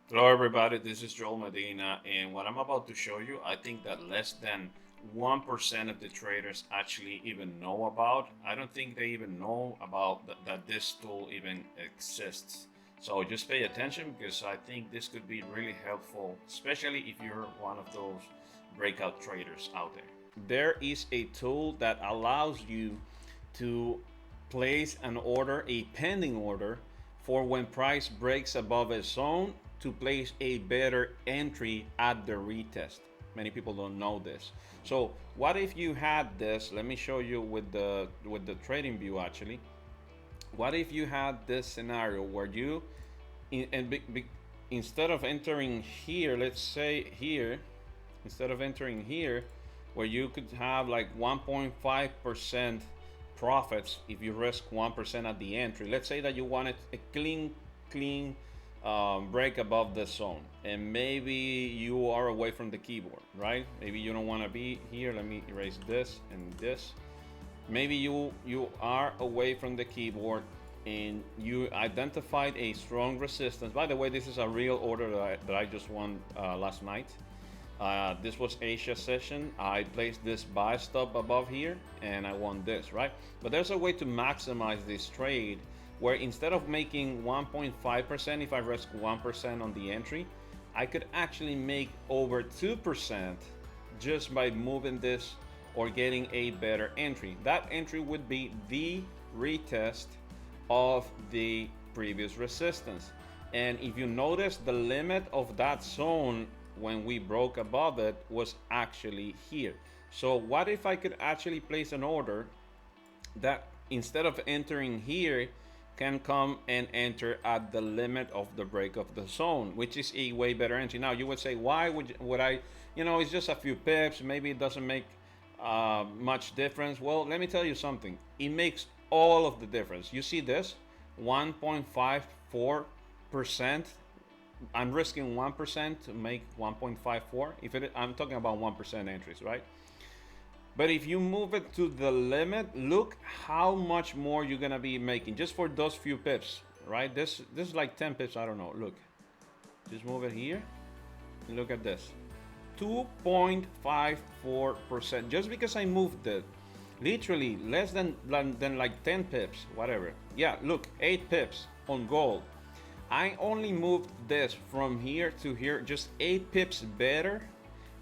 Hello, everybody. This is Joel Medina, and what I'm about to show you, I think that less than 1% of the traders actually even know about. I don't think they even know about that this tool even exists. So just pay attention because I think this could be really helpful, especially if you're one of those breakout traders out there. There is a tool that allows you to place an order, a pending order, for when price breaks above a zone to place a better entry at the retest. Many people don't know this. So what if you had this? Let me show you with the trading view actually. What if you had this scenario where you instead of entering here, let's say here, instead of entering here, where you could have like 1.5% profits if you risk 1% at the entry. Let's say that you wanted a clean break above the zone, and maybe you are away from the keyboard, right? Maybe you don't want to be here. Let me erase this and this. Maybe you are away from the keyboard and you identified a strong resistance. By the way, this is a real order that I just won last night. This was Asia session. I placed this buy stop above here and I won this, right? But there's a way to maximize this trade where instead of making 1.5% if I risk 1% on the entry, I could actually make over 2% just by moving this or getting a better entry. That entry would be the retest of the previous resistance. And if you notice, the limit of that zone when we broke above it was actually here. So what if I could actually place an order that instead of entering here can come and enter at the limit of the break of the zone, which is a way better entry. Now you would say, why would I, it's just a few pips, maybe it doesn't make much difference. Well, let me tell you something, it makes all of the difference. You see this 1.54%. I'm risking 1% to make 1.54. If it, I'm talking about 1% entries, right? But if you move it to the limit, look how much more you're gonna be making just for those few pips, right? This is like 10 pips. I don't know. Look, just move it here and look at this, 2.54%. Just because I moved it, literally less than like 10 pips, whatever. Yeah, look, 8 pips on gold. I only moved this from here to here, just 8 pips better,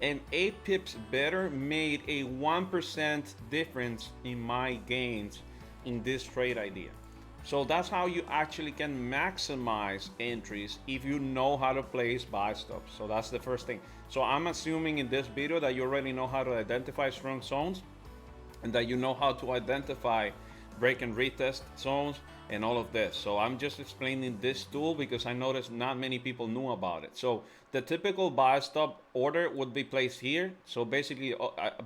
and 8 pips better made a 1% difference in my gains in this trade idea. So that's how you actually can maximize entries if you know how to place buy stops. So that's the first thing. So I'm assuming in this video that you already know how to identify strong zones and that you know how to identify break and retest zones and all of this. So I'm just explaining this tool because I noticed not many people knew about it. So the typical buy stop order would be placed here. So basically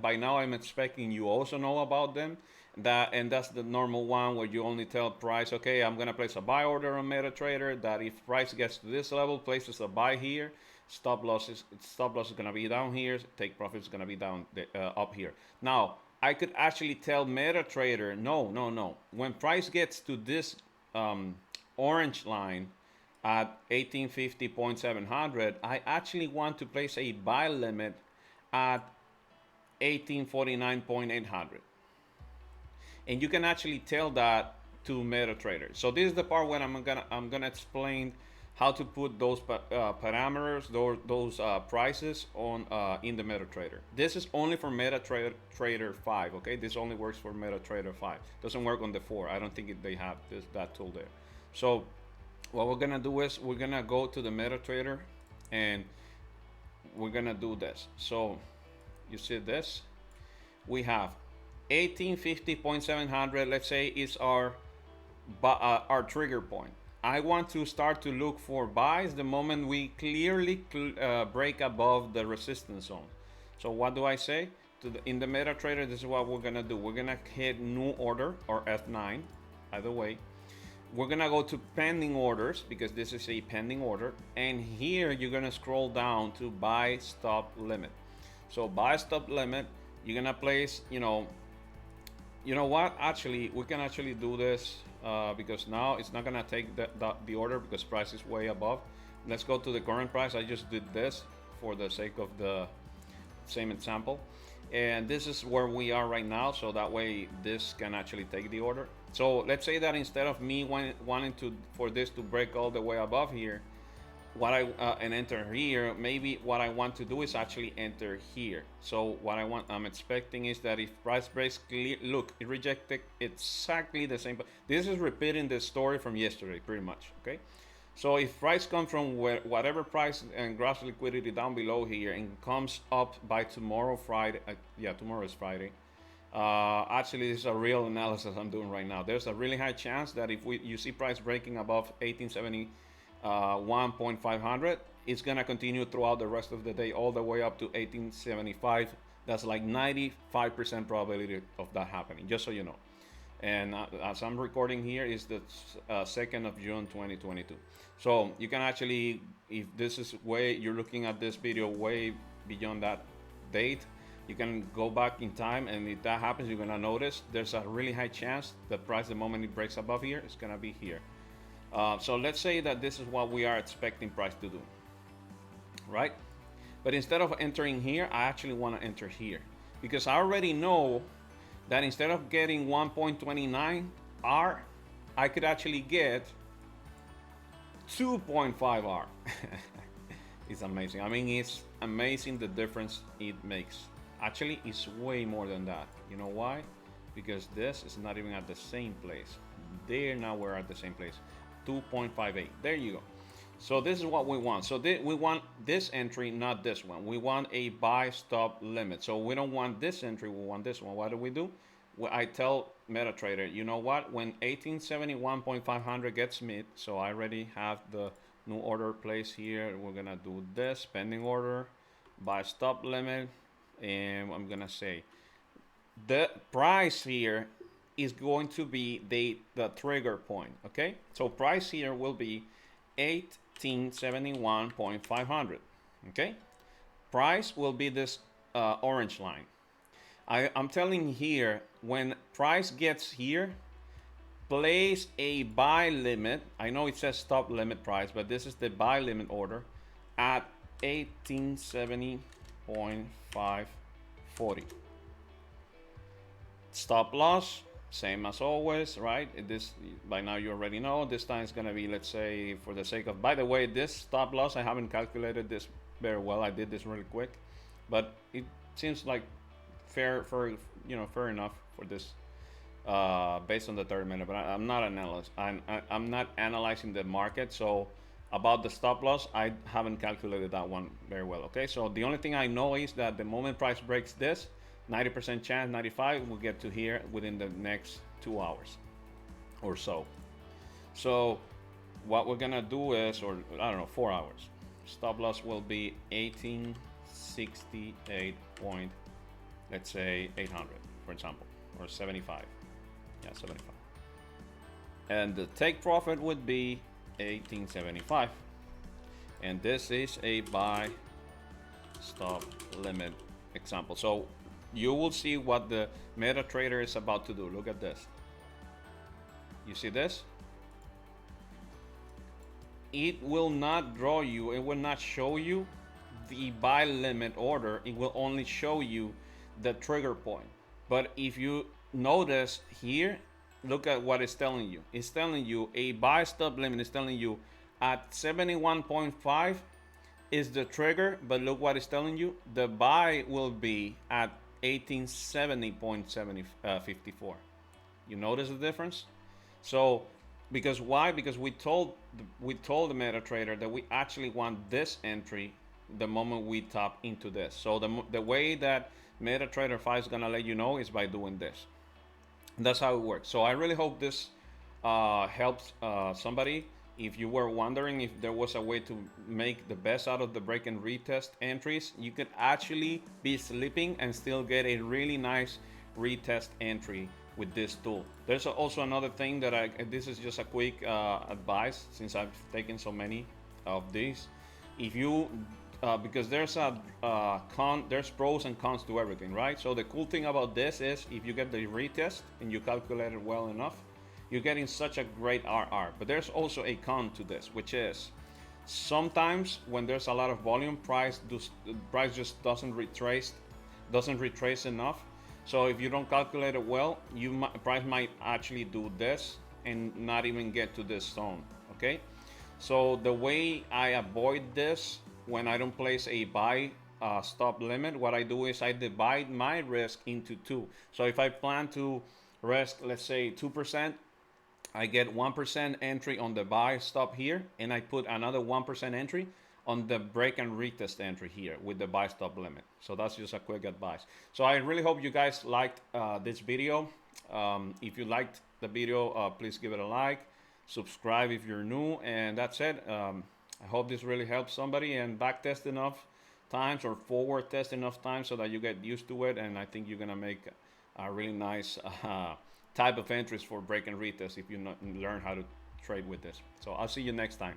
by now I'm expecting you also know about them. And that's the normal one where you only tell price, okay, I'm gonna place a buy order on MetaTrader that if price gets to this level, places a buy here. Stop loss is gonna be down here. Take profit is gonna be down up here. Now I could actually tell MetaTrader, no, no, no. When price gets to this orange line at 1850.700, I actually want to place a buy limit at 1849.800. And you can actually tell that to MetaTrader. So this is the part when I'm gonna explain how to put those parameters, those prices on in the MetaTrader. This is only for MetaTrader 5. Okay, this only works for MetaTrader 5. Doesn't work on the 4. I don't think they have that tool there. So what we're gonna do is we're gonna go to the MetaTrader and we're gonna do this. So you see this, we have 1850.700. Let's say is our trigger point. I want to start to look for buys the moment we clearly break above the resistance zone. So what do I say? In the MetaTrader, this is what we're gonna do. We're gonna hit new order or F9, either way. We're gonna go to pending orders because this is a pending order. And here you're gonna scroll down to buy stop limit. So buy stop limit, you're gonna place, you know what? Actually, we can actually do this because now it's not gonna take the order because price is way above. let's go to the current price. I just did this for the sake of the same example. And this is where we are right now, so that way this can actually take the order. So let's say that instead of me wanting to for this to break all the way above here, what I and enter here, maybe what I want to do is actually enter here. So what I'm expecting is that if price breaks clear, look, it rejected exactly the same. This is repeating the story from yesterday, pretty much. Okay. So if price comes from whatever price and gross liquidity down below here and comes up by tomorrow, Friday, yeah, tomorrow is Friday. Actually, this is a real analysis I'm doing right now. There's a really high chance that if you see price breaking above 1871.500, it's gonna continue throughout the rest of the day, all the way up to 1875. That's like 95% probability of that happening, just so you know. And as I'm recording here is the 2nd of June 2022. So you can actually, if this is you're looking at this video way beyond that date, you can go back in time, and if that happens, you're gonna notice there's a really high chance the price, the moment it breaks above here, it's gonna be here. So let's say that this is what we are expecting price to do, right? But instead of entering here, I actually want to enter here, because I already know that instead of getting 1.29 R, I could actually get 2.5 R. It's amazing. I mean, it's amazing the difference it makes. Actually, it's way more than that. You know why? Because this is not even at the same place. There, now we're at the same place. 2.58. There you go. So this is what we want. So we want this entry, not this one. We want a buy stop limit. So we don't want this entry, we want this one. What do? Well, I tell MetaTrader, you know what? When 1871.500 gets met, so I already have the new order placed here. We're gonna do this pending order, buy stop limit, and I'm gonna say the price here is going to be the trigger point. Okay, so price here will be 1871.500. Okay, price will be this orange line. I'm telling here, when price gets here, place a buy limit. I know it says stop limit price, but this is the buy limit order at 1870.540. Stop loss, same as always, right? This, by now you already know, this time it's gonna be, let's say, for the sake of, by the way, this stop loss, I haven't calculated this very well. I did this really quick, but it seems like fair enough for this based on the 30 minute. But I'm not analyst. I'm not analyzing the market. So about the stop loss, I haven't calculated that one very well. Okay, so the only thing I know is that the moment price breaks this, 90% chance, 95, we'll get to here within the next 2 hours or so. So what we're gonna do is, or I don't know, 4 hours. Stop loss will be 1868 point, let's say 800, for example, or 75. Yeah, 75. And the take profit would be 1875. And this is a buy stop limit example. So you will see what the MetaTrader is about to do. Look at this. You see this? It will not draw you, it will not show you the buy limit order. It will only show you the trigger point. But if you notice here, look at what it's telling you. It's telling you a buy stop limit. It's telling you at 71.5 is the trigger, but look what it's telling you. The buy will be at 1870.54. You notice the difference? So because why? Because we told the MetaTrader that we actually want this entry the moment we tap into this. So the way that MetaTrader 5 is gonna let you know is by doing this. That's how it works. So I really hope this helps somebody. If you were wondering if there was a way to make the best out of the break and retest entries, you could actually be sleeping and still get a really nice retest entry with this tool. There's also another thing that this is just a quick advice, since I've taken so many of these. If you because there's there's pros and cons to everything, right? So the cool thing about this is if you get the retest and you calculate it well enough, you're getting such a great RR. But there's also a con to this, which is, Sometimes when there's a lot of volume, price just doesn't retrace enough. So if you don't calculate it well, price might actually do this and not even get to this zone. Okay, so the way I avoid this, when I don't place a buy stop limit, what I do is I divide my risk into two. So if I plan to risk, let's say 2%, I get 1% entry on the buy stop here, and I put another 1% entry on the break and retest entry here with the buy stop limit. So that's just a quick advice. So I really hope you guys liked this video. If you liked the video, please give it a like, subscribe if you're new, and that's it. I hope this really helps somebody, and back test enough times or forward test enough times so that you get used to it, and I think you're gonna make a really nice type of entries for break and retest if you learn how to trade with this. So I'll see you next time.